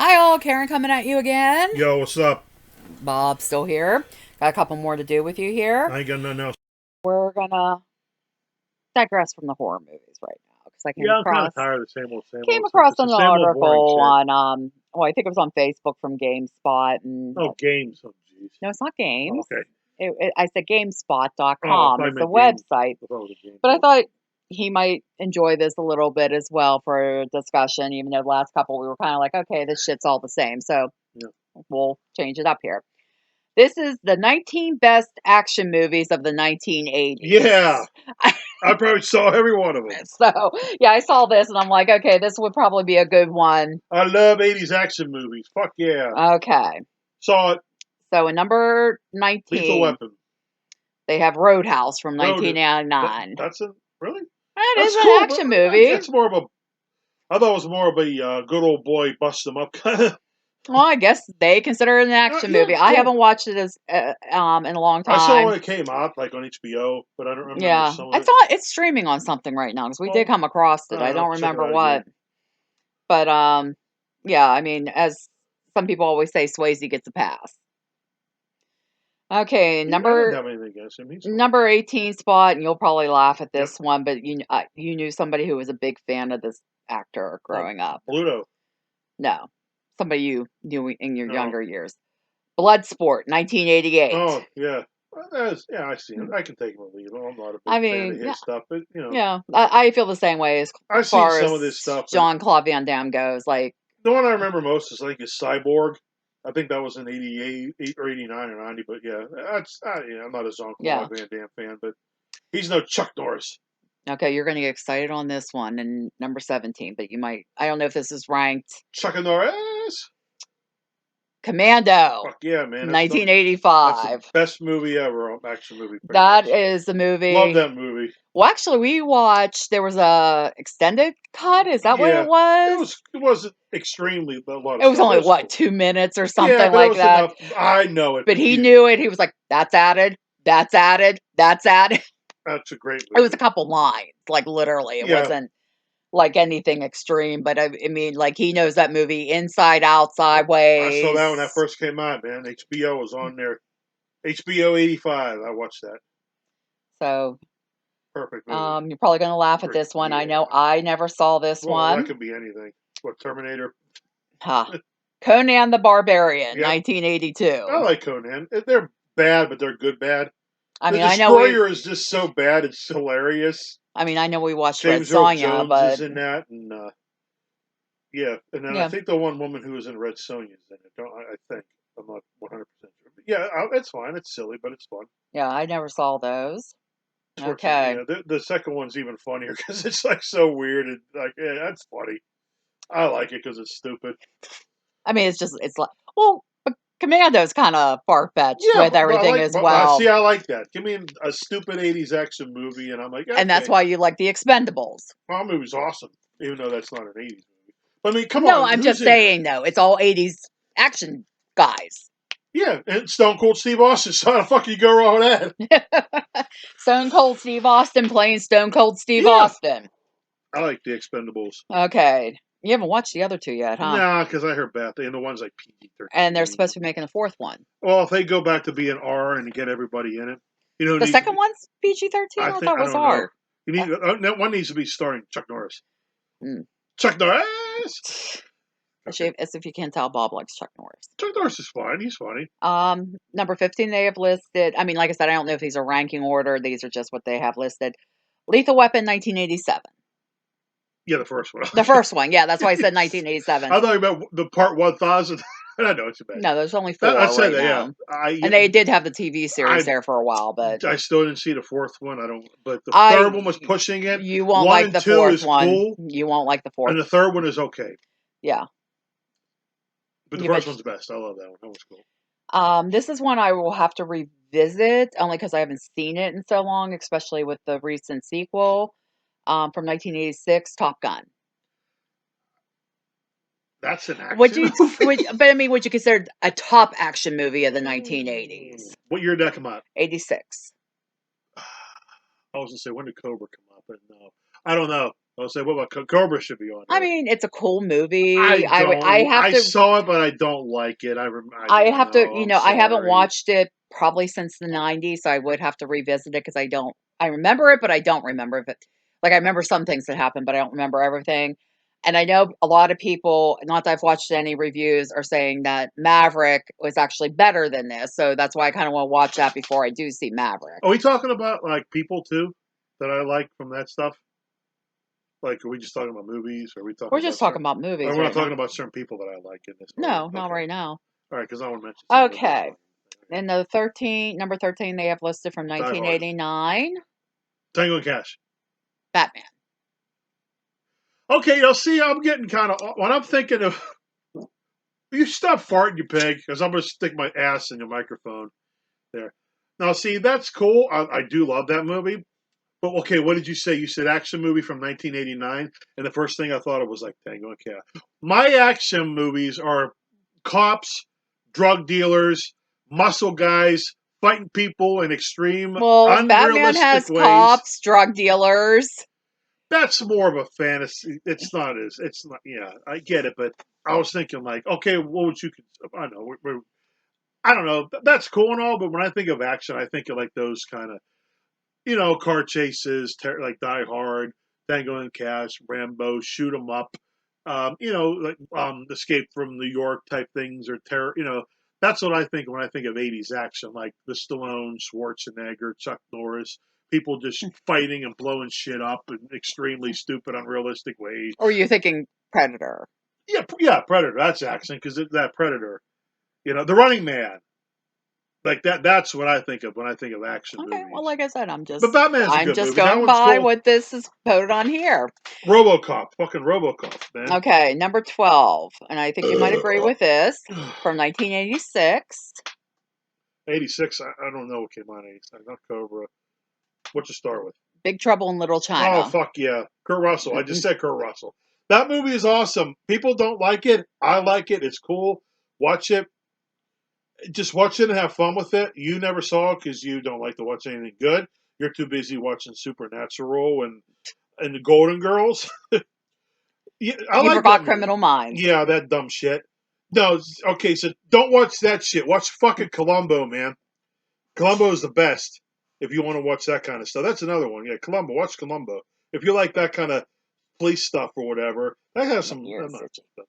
Hi all, Karen coming at you again. Yo, what's up? Bob still here. Got a couple more to do with you here. I ain't got nothing else. We're gonna digress from the horror movies right now because I Yeah, I'm kind of tired of the same came old. It's like across it's the an same old boring article shit. on well I think it was on Facebook from GameSpot and Oh, games. Oh, jeez. no, it's not Oh, games. okay. I said Oh, I GameSpot.com thought is you the meant games. website, I thought it was a game. but I thought he might enjoy this a little bit as well for discussion. Even though the last couple we were kind of like, okay, this shit's all the same, so Yeah. we'll change it up here. This is the 19 best action movies of the 1980s. Yeah, I probably saw every one of them. So, yeah, I saw this and I'm like, okay, this would probably be a good one. I love 80s action movies. Fuck yeah. Okay. Saw it. So, in number Lethal 19, Weapon. they have Roadhouse from Road it. 1999. That's a really. That is That's an cool, but action movie. that's more of a. I thought it was more of a good old boy bust them up kind of. Well, I guess they consider it an action Yeah, movie. it's I cool. haven't watched it as in a long I saw it time. when it came out, like on HBO, but I don't remember Yeah, some of I it. thought it's streaming on something right now because we did Well, come across it. I I'll don't check it remember out again. what. But yeah, I mean, as some people always say, Swayze gets a pass. Okay, I didn't have anything against him. He's fine. number 18 spot, and you'll probably laugh at Yep. this one, but you knew somebody who was a big fan of this actor Oh, growing up. Bluto. No, somebody you knew in your No. younger years. Bloodsport, 1988. Oh, yeah. Well, yeah, I see him. I can take him or leave him. I'm not a I big fan of mean, yeah, his stuff, but yeah, I feel the same way as I've seen far some as of this stuff. And Jean Claude Van Damme goes. Like, the one I remember most is like his Cyborg. I think that was in '88 or '89 or '90. But yeah, I'm not a Jean yeah. Claude Van Damme fan, but he's no Chuck Norris. Okay, you're going to get excited on this one and number 17, but you might, I don't know if this is ranked. Chuck Norris. Commando, Fuck yeah, man. That's the 1985. best movie ever. Action movie, pretty That much. is the Love movie. that movie. Well, actually, we watched, there was a extended cut. Is that what it Yeah, was? it wasn't extremely a lot of It was stuff, but only, it was what, cool. 2 minutes or Yeah, something but it like was that. enough. I know it, But but he you, knew it. He was like, that's added. That's added. That's added. that's a great It was a movie. couple lines, like literally. It Yeah, wasn't like anything extreme, but I mean, like he knows that movie inside out, I saw that when that sideways. first came out, man. HBO was on there. HBO '85. I watched that. So Perfect movie. you're probably going to laugh at Great. this one. I Yeah. know I never saw this Well, that one. could be anything. What Terminator? Huh. Conan the Barbarian, Yep. I 1982. like Conan. They're bad, but they're good bad. I The mean, I know we. Destroyer is just so bad. It's hilarious. I mean, I know we watched Red James Earl Sonja, Jones is but in that, and yeah, and then I yeah, think the one woman who was in Red Sonja is in it. I think I'm not 100% sure. But yeah, it's fine. It's silly, but it's fun. yeah, I never saw those. Fortunately, Okay. yeah, the second one's even funnier because it's like so weird and like yeah, that's funny. I like it because it's stupid. I mean, it's like, well, but Commando's kind of far fetched Yeah, with everything as but well. see, I like that. Give me a stupid '80s action movie, and I'm like, And that's okay, why you like the Expendables. well, that movie's awesome, even though that's not an '80s movie. But I mean, come No, on, I'm who's just in that? saying, though, it's all 80s action guys. Yeah, and Stone Cold Steve Austin. So how the fuck you go wrong with that? Stone Cold Steve Austin playing Stone Cold Steve Yeah, Austin. I like the Expendables. Okay. You haven't watched the other two yet, huh? Nah, because I heard bad things. And the one's like And they're PG-13. supposed to be making a fourth one. Well, if they go back to being R and get everybody in it, you know, who The needs to second be. one's PG 13? I thought it I was don't know. R. You Uh, need that one needs to be starring Chuck Norris. mm. Chuck Norris. Okay, As if you can't tell, Bob likes Chuck Norris. Chuck Norris is fine. He's funny. Number 15, they have listed. I mean, like I said, I don't know if these are ranking order. These are just what they have listed. Lethal Weapon, 1987. Yeah, the first one. The first one, yeah, that's why I said 1987. I thought about the part 1,000. I know it's a bad. No, there's only I four said right that. Yeah, now. And they did have the TV series I there for a while, but I still didn't see the fourth one. I don't. But the third one was I pushing it. you won't One like and the two fourth is one. cool, You won't like the fourth. and the third one is okay. Yeah. But the You first bet. one's the best. I love that one. That was cool. This is one I will have to revisit only because I haven't seen it in so long, especially with the recent sequel from 1986, Top Gun. That's an Would action you, movie. but I mean, would you consider a top action movie of the 1980s? What year did that come out? 86. I was gonna say when did Cobra come out, but no, I don't know. I'll say, what about Cobra should be on I here? mean, it's a cool I movie. I don't. have I to saw it, but I don't like it. I I don't have to, know. I'm I haven't sorry. watched it probably since the 90s, so I would have to revisit it because I remember it, but I don't remember if it, like, I remember some things that happened, but I don't remember everything. And I know a lot of people, not that I've watched any reviews, are saying that Maverick was actually better than this. So that's why I kind of want to watch that before I do see Maverick. Are we talking about like people too that I like from that stuff? Like, are we just talking about movies? Or are we We're talking just about talking certain? about Or movies we're not right now. talking about certain people that I like in this order. No, not Okay. right now. All right, because I want to mention something real quick. Okay. And the number 13, they have listed from Die Hard. 1989, Tango and Cash. Batman. Okay, see, I'm getting kind of when I'm thinking of. You stop farting, you pig, because I'm going to stick my ass in your microphone there. Now, see, that's cool. I do love that movie. But okay, what did you say? You said action movie from 1989, and the first thing I thought of was like Tango and Cash. My action movies are cops, drug dealers, muscle guys fighting people in extreme, Well, Batman unrealistic has ways. cops, drug dealers. That's more of a fantasy. It's not as. It's not. Yeah, I get it, but I was thinking like, okay, what would you? I know. I don't know. That's cool and all, but when I think of action, I think of like those kind of car chases, like Die Hard, Tango and Cash, Rambo, Shoot 'em Up, like Escape from New York type things or terror. That's what I think when I think of '80s action, like the Stallone, Schwarzenegger, Chuck Norris, people just fighting and blowing shit up in extremely stupid, unrealistic ways. Or you're thinking Predator. Yeah, Predator. That's action because that Predator. The Running Man. Like that. That's what I think of when I think of action Okay, well, movies. like I said, But Batman's a I'm good just movie. That going one's by cool. what this is voted on here. RoboCop, fucking RoboCop, man. Okay, number 12, and I think you might agree with this, from 1986. 86. I don't know what came out in 86. Not Cobra. What you start with? Big Trouble in Little Oh China. fuck yeah, Kurt Russell. I just said Kurt Russell. That movie is awesome. People don't like it. I like it. It's cool. Watch it. Just watch it and have fun with it. You never saw it because you don't like to watch anything good. You're too busy watching Supernatural and the Golden Girls. Yeah, I You like that forgot movie. Criminal Minds. Yeah, that dumb shit. No, okay, so don't watch that shit. Watch fucking Columbo, man. Columbo is the best if you want to watch that kind of stuff. That's another one. Yeah, Columbo. Watch Columbo. If you like that kind of police stuff or whatever, that has My some. ear is Not itchy. stuff.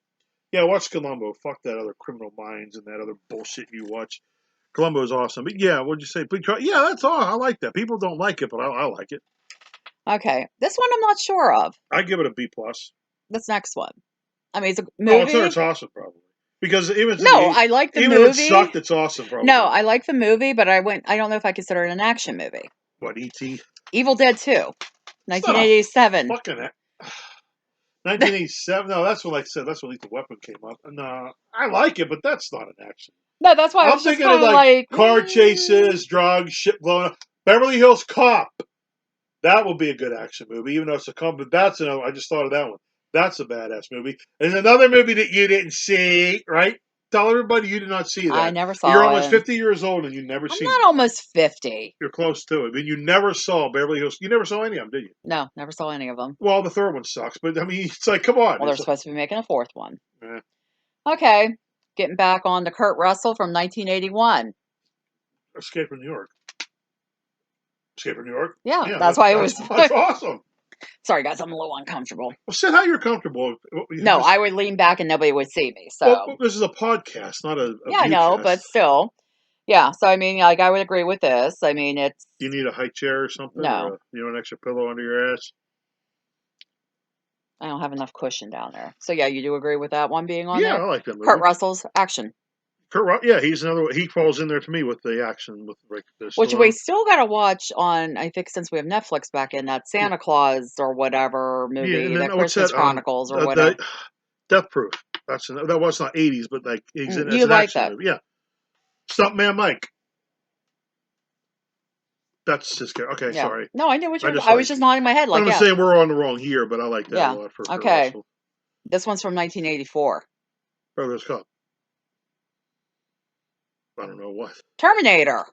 Yeah, watch Columbo. Fuck that other Criminal Minds and that other bullshit you watch. Columbo is awesome. But yeah, what'd you say? Yeah, that's all. I like that. People don't like it, but I like it. Okay, this one I'm not sure of. I give it a B plus. This next one. I mean, it's a Oh, movie. it's awesome, probably because No, I like the even if it movie. sucked, it's awesome, No, probably. I like the movie, but I don't know if I consider it an action movie. What E.T. Evil Dead 2, It's not a 1987. fucking 1987. No, that's what I said. That's when Lethal Weapon came up. No, I like it, but that's not an action. No, that's why I I'm was just thinking of kind of like like, car chases, drugs, shit blowing up. Beverly Hills Cop. That would be a good action movie, even though it's a comedy. That's another. I just thought of that one. That's a badass movie. And another movie that you didn't see, right? Tell everybody you did not see I that. never You're saw almost it. 50 years old and you never I'm seen it. not almost 50. You're close to it. I mean, you never saw Beverly Hills. You never saw any of them, did you? No, never saw any of them. Well, the third one sucks, but I mean, it's like, come on. Well, they're It's supposed to be making a fourth one. eh. Okay, getting back on to Kurt Russell from 1981. Escape from New York. Escape from New York. Yeah, Yeah, that's why it was. that's awesome. Sorry, guys, I'm a little uncomfortable. Well, sit how you're comfortable. No, I would lean back and nobody would see me. Well, So, this is a podcast, not a yeah, I know, viewcast. but still. Yeah, so I mean, like, I would agree with this. I mean, it's. You need a high chair or something, No, or an extra pillow under your ass. I don't have enough cushion down there. So, yeah, you do agree with that one being on Yeah, there? I like that Kurt movie. Russell's action. Yeah, he's another one. He falls in there to me with the action with like the Which we Stallone. still got to watch on, I think, since we have Netflix back in that Yeah, Santa Claus or whatever yeah, movie, and then that what's Christmas that? Chronicles or The whatever. Death Proof. That was not '80s, but like it's You an like action that? movie. Yeah, Stuntman Mike. That's his character. Okay, Yeah. sorry. No, I knew what you I were. just I was like. just nodding my head, I'm like, not yeah, saying we're on the wrong year, but I like that a yeah. lot for Kurt Okay. Russell. This one's from 1984. Brothers Cup. I don't know what. Terminator.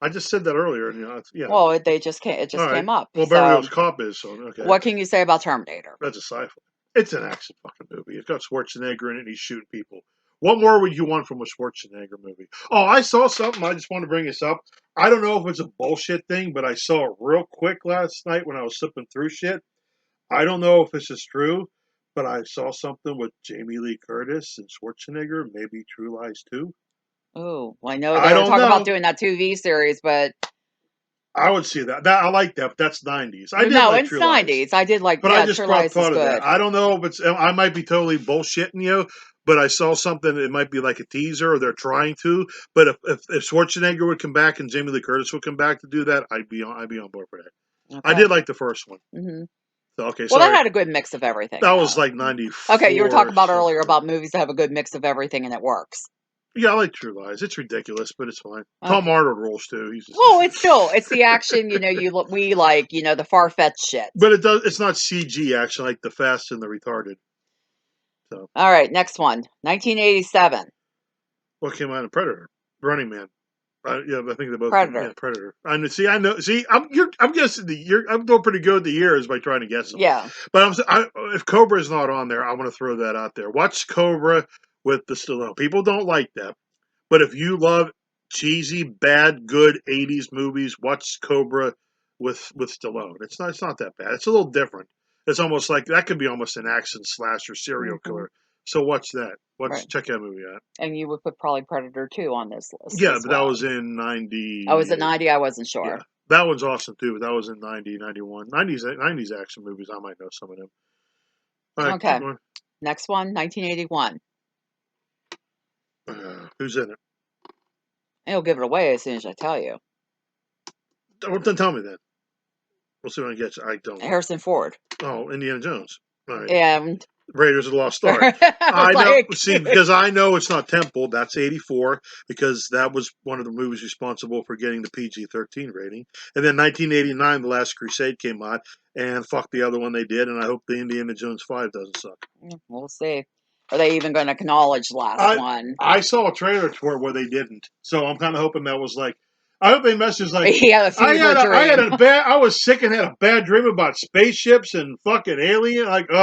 I just said that earlier. And, yeah. Well, it All just right. came up. Well, Beverly Hills So, Cop is so okay. what can you say about Terminator? That's a sci-fi. It's an action fucking movie. It's got Schwarzenegger in it. And he's shooting people. What more would you want from a Schwarzenegger movie? Oh, I saw something. I just want to bring this up. I don't know if it's a bullshit thing, but I saw it real quick last night when I was slipping through shit. I don't know if this is true, but I saw something with Jamie Lee Curtis and Schwarzenegger. Maybe True Lies 2. Oh, well, I know I they're don't talking about know. doing that TV series, but I would see that. I like that, but that's 90s. I did no, like it's True Lies. 90s. I did like, But I yeah, just True Lies is thought of that. good. I don't know if it's. I might be totally bullshitting you, but I saw something. It might be like a teaser, or they're trying to. But if Schwarzenegger would come back and Jamie Lee Curtis would come back to do that, I'd be on board for that. I Okay. did like the first one. Hmm. So, okay, Well, that sorry. had a good mix of everything, That was though. like Okay, you were '94 talking or about earlier something. about movies that have a good mix of everything and it works. Yeah, I like True Lies. It's ridiculous, but it's fine. Tom Okay. Arnold rules too. He's just, Well, it's the action, we like, the far-fetched shit. but it does. It's not CG action like the Fast and the Retarded. So All right, next one. 1987. what came out of Predator? Running Man. Yeah, I think they both. Yeah, Predator. Predator. I know. See, I know. See, I'm guessing I'm doing pretty good with the years by trying to guess them. Yeah. But if Cobra is not on there, I want to throw that out there. Watch Cobra with the Stallone. People don't like that, but if you love cheesy, bad, good '80s movies, watch Cobra with Stallone. It's not that bad. It's a little different. It's almost like that could be almost an action slasher serial Hmm. killer. So watch that. Right. Check that movie out. And you would put probably Predator 2 on this list Yeah, as but that well. was in Oh, was it '90. 90? I wasn't Yeah, sure. that one's awesome too. But that was in '90, '91, '90s action movies. I might know some of them. All right, keep Okay. going. Next one, 1981. Who's in it? It'll give it away as soon as I tell you. Then tell me then. We'll see when I get you. I don't know. Harrison Ford. Oh, Indiana Jones. All right. And Raiders of the Lost Ark. I was I know. like, See, because I know it's not Temple. That's '84 because that was one of the movies responsible for getting the PG-13 rating. And then 1989, The Last Crusade came out, and fuck the other one they did. And I hope the Indiana Jones 5 doesn't suck. we'll see. Are they even going to acknowledge the last I one? I saw a trailer to it where they didn't, so I'm kind of hoping that was like. I hope they messaged like He had a fever I had dream. a bad I was sick and had a bad dream about spaceships and fucking alien like And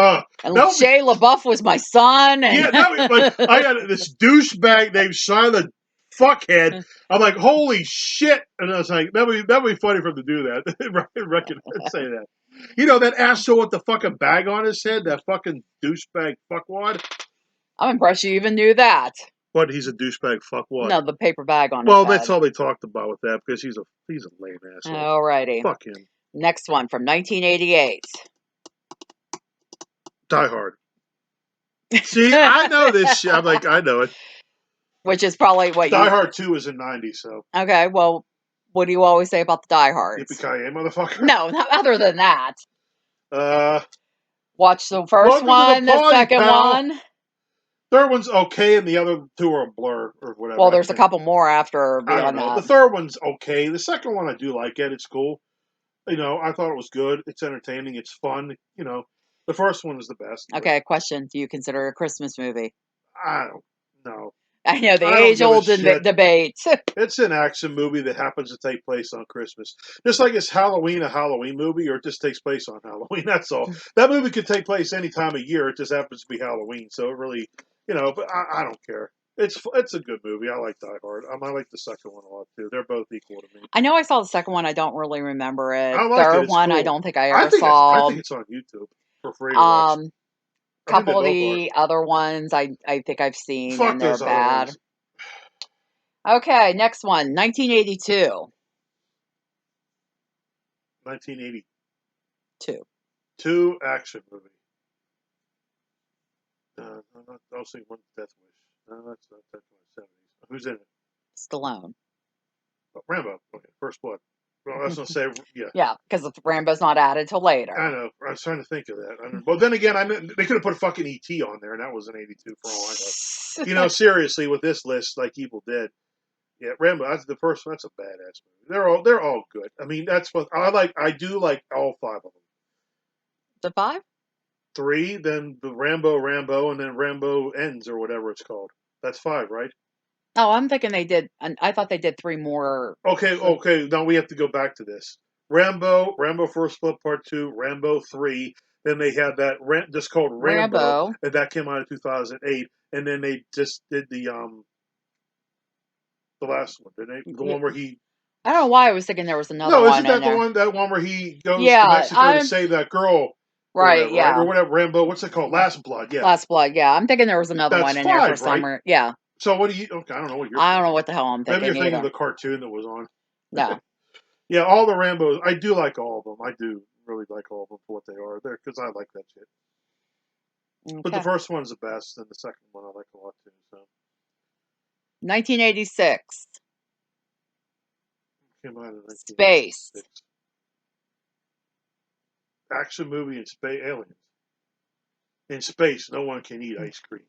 that would be Shia LaBeouf was my son. yeah that would like I got this douchebag named Silent fuckhead. I'm like holy shit, and I was like that would be funny for him to do that. Reckon say that. You know that asshole with the fucking bag on his head, that fucking douchebag fuckwad. I'm impressed you even knew that. What he's a douchebag fuckwad. No, the paper bag on his Well, that's head. all they talked about with that because he's a lame asshole. Alrighty. Fuck him. Next one from 1988. Die Hard. See, I know this shit. I'm like, I know it. Which is probably what Die you. Hard 2 is in '90, so Okay, well, what do you always say about the yippee diehards? ki yay, motherfucker. No, other than that. Uh, Watch the first welcome to the one, the party, second pal. one. Third one's okay, and the other two are a blur or whatever. Well, there's a couple more after I don't beyond know. The that. third one's okay. The second one I do like it. It's cool. I thought it was good. It's entertaining. It's fun. The first one is the best. Okay, question. Do you consider it a Christmas movie? I don't know. I know the I don't age give a old shit. debate. It's an action movie that happens to take place on Christmas. Just like it's Halloween, a Halloween movie, or it just takes place on Halloween. That's all. That movie could take place any time of year. It just happens to be Halloween. So it really, but I don't care. It's a good movie. I like Die Hard. I like the second one a lot too. They're both equal to me. I know I saw the second one. I don't really remember it. I like it. Third It's one, I cool. don't think I ever I saw. think it's on YouTube for free to watch. Um, I think they couple of both are. the other ones I think I've seen Fuck and they're those other bad. ones. Okay, next one, 1982. 1982 Two. action movie. I was thinking one Death Wish. No, that's not Death Wish '70s. Who's in it? Stallone. Oh, Rambo. Okay, First Blood. Well, I was gonna say, yeah. Yeah, because Rambo's not added till I later. know. I was trying to think of that. But then again, I mean, they could have put fucking ET on there, and that was in '82 for all I know. Seriously, with this list, like Evil Dead, yeah, Rambo. That's the first one. That's a badass movie. They're all good. I mean, that's what I like. I do like all five of them. The five? Three, then the Rambo, and then Rambo Ends or whatever it's called. That's five, right? Oh, I'm thinking they did. I thought they did 3 more. Okay, okay. Now we have to go back to this. Rambo First Blood Part Two, Rambo 3. Then they had that just called Rambo, Rambo. and that came out in 2008. And then they just did the last one, didn't they? The Yeah, one where he I don't know why I was thinking there was another no, isn't one in that the there. one where he goes to Yeah, Mexico to I'm save that girl or right. whatever, right? Yeah, Or whatever Rambo. What's it called? Last Blood. Yeah, Last Blood. Yeah, I'm thinking there was another that's one in there for 5, right? summer. Yeah, So what do you? Okay, I don't know what you're I don't know thinking. what the hell I'm Maybe you're thinking thinking of either. the cartoon that was on. No. Yeah, all the Rambos. I do like all of them. I do really like all of them for what they are. There, because I like that shit. But the Okay. first one's the best, and the second one I like a lot too. So 1986. came out in Space. 1986. Action movie in space, aliens in space. No one can eat ice cream.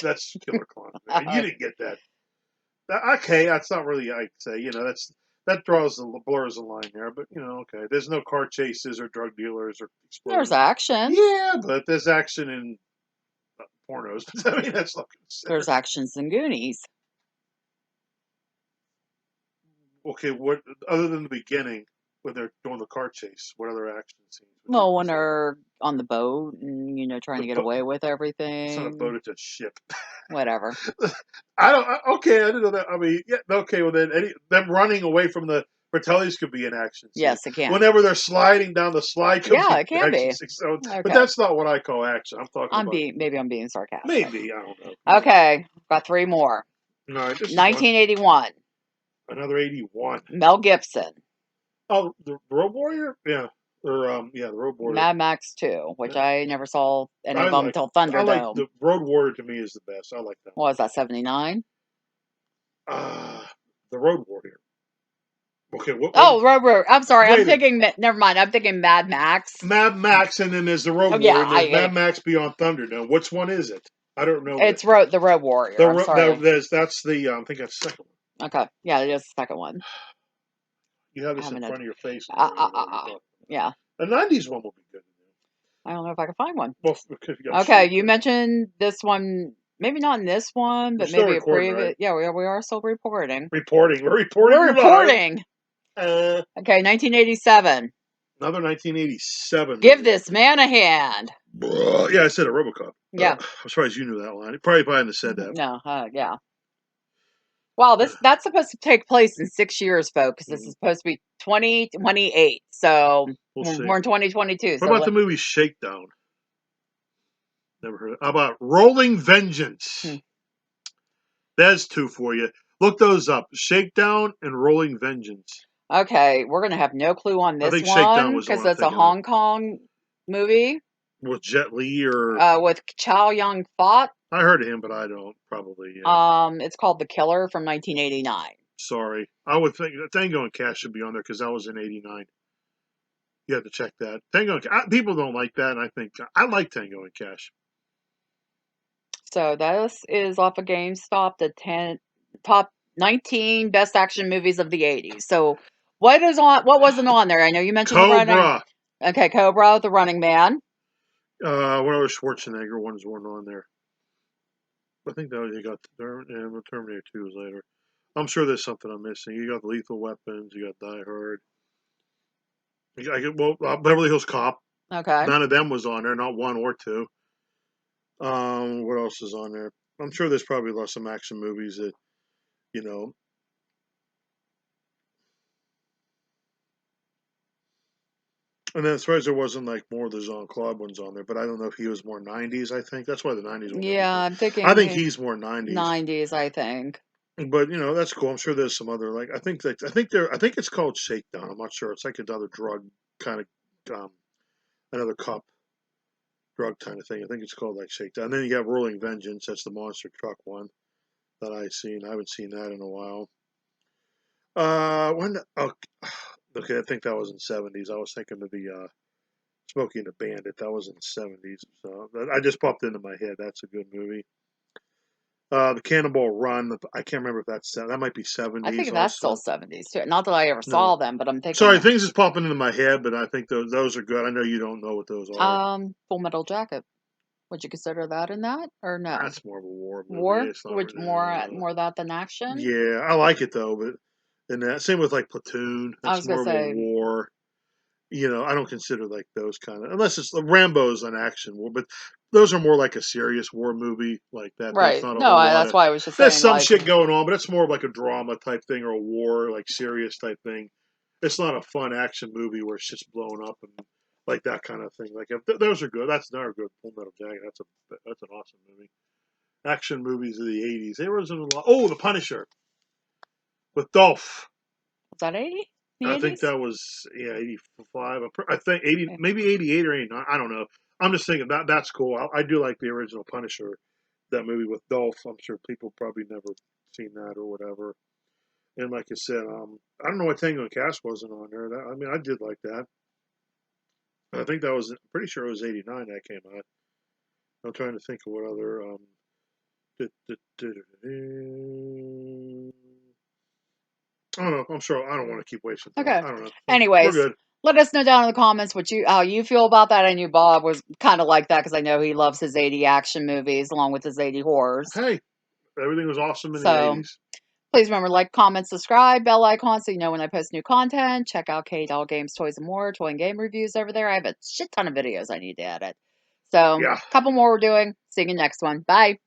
That's Killer Clowns, man. You didn't get that. Okay, that's not really. I'd say that draws the blurs the line there. But okay. There's no car chases or drug dealers or There's explosions. action. Yeah, but there's action in pornos. I mean, that's not There's considered. actions in Goonies. Okay, what other than the beginning when they're doing the car chase? What other action scenes would you Well, when consider? they're on the boat and trying The to get boat. away with It's not a boat; everything. it's a ship. Whatever. I don't. Okay, I didn't know that. I mean, yeah, okay. Well, then them running away from the Fratellis could be an action scene. Yes, it can. Whenever they're sliding down the slide, could Yeah, be it an can action be. scene. So, but Okay. that's not what I call action. I'm talking about Maybe I'm being sarcastic. maybe I don't know. Okay, got 3 more. No, this is one 1981. another 81. Mel Gibson. Oh, the Road Warrior. Yeah, or yeah, the Road Warrior. Mad Max 2, which I never saw any I of them like until I like Thunderdome. the Road Warrior to me is the best. I like that What was that, 79? one. The Road Warrior. Okay, what Oh, Road. I'm sorry. I'm wait a minute. thinking, never mind. I'm thinking Mad Max. Mad Max and then there's the Road Oh, yeah. Warrior and there's Mad Max Beyond Thunder. Now, which one is it? I don't know that. The Road Warrior. I'm sorry. That's the I think that's the second one. Okay. Yeah, it is the second one. You have I this in haven't. front of your face and Uh, everything. uh, You know uh, what you're uh, talking yeah. about. The '90s one will be good. I don't know if I can find one. Well, because I'm sure Okay. you You could. mentioned this one. Maybe not in this one, We're but still maybe a recording, right? previous. Yeah, we are still reporting. Reporting. We're reporting. We're You're live. reporting. Uh, Okay. 1987. Another 1987 Give movie. this man a hand. Yeah, I said a RoboCop. Yeah. I'm surprised you knew that line. Probably hadn't have said that. No. Yeah. Wow, that's supposed to take place in 6 years, folks. This is Mm, supposed to be 2028. So we'll see. we're in 2022. What So about the what? movie Shakedown? Never heard. How about Rolling Hmm. Vengeance? There's two for you. Look those up. Shakedown and Rolling Vengeance. Okay, we're gonna have no clue on I this think Shakedown one was the because one I'm it's a thinking of. Hong Kong movie With Jet Li or with Chow Yun Fat. I heard of him, but I don't. Probably, yeah. It's called The Killer from 1989. Sorry. I would think Tango and Cash should be on there because that was in '89. You have to check that. People don't like that, and I think I like Tango and Cash. So this is off of GameStop, the top 19 best action movies of the 80s. So what is on? What wasn't on there? I know you mentioned the running. Cobra. Okay, Cobra, the Running Man. What other Schwarzenegger ones weren't on there? I think that you got Terminator 2 was later. I'm sure there's something I'm missing. You got Lethal Weapons. You got Die Hard. Beverly Hills Cop. Okay. None of them was on there. Not one or two. What else is on there? I'm sure there's probably some action movies that you know. And then as far as there wasn't like more of the Jean Claude ones on there, but I don't know if he was more '90s. I think that's why the '90s one might be Yeah, fun. I'm I thinking think he's more '90s. 90s, I think. But that's cool. I'm sure there's some other like I think it's called Shakedown. I'm not sure. It's like another drug kind of another cup drug kind of thing. I think it's called like Shakedown. And then you got Rolling Vengeance. That's the monster truck one that I've seen. I haven't seen that in a while. When oh, okay, I think that was in '70s. I was thinking of the Smokey and the Bandit. That was in '70s. So I just popped into my head. That's a good movie. The Cannonball Run. I can't remember if that might be I '70s think that's still also. 70s too. Not that I ever No, saw them, but I'm sorry, thinking things is popping into my head, but I think those are good. I know you don't know what those are. Full Metal Jacket. Would you consider that in that or no? That's more of a war movie. War? It's not Which really. more that than action? Yeah, I like it though, but and that same with like Platoon. I That's was gonna more of a say, war. I don't consider like those kind of unless it's Rambo's an action war, but those are more like a serious war movie like that. That's right. not a No, whole lot that's of. why I was just There's saying, some like, shit going on, but it's more of like a drama type thing or a war like serious type thing. It's not a fun action movie where it's just blowing up and like that kind of thing. Like if those are good. That's another good Full Metal Jacket. That's an awesome movie. Action movies of the '80s. There was a lot. Oh, The Punisher with Dolph. was that 80? The I think 80s? that was '85. I think '80, maybe '88 or '89. I don't know. I'm just thinking that's cool. I do like the original Punisher, that movie with Dolph. I'm sure people probably never seen that or whatever. And like I said, I don't know what Tango and Cash wasn't on there. I mean, I did like that. I think that was. I'm pretty sure it was '89 that came out. I'm trying to think of what other. I don't know. I'm sure. I don't want to keep wasting time. Okay. I don't know. We're Anyways, good. let us know down in the comments how you feel about that. I knew Bob was kind of like that because I know he loves his 80 action movies along with his 80 horrors. Hey, everything was awesome in the So '80s. please remember, like, comment, subscribe, bell icon so you know when I post new content. Check out K Doll Games, Toys and More, toy and game reviews over there. I have a shit ton of videos I need to edit. So, Yeah. couple more we're doing. See you next one. Bye.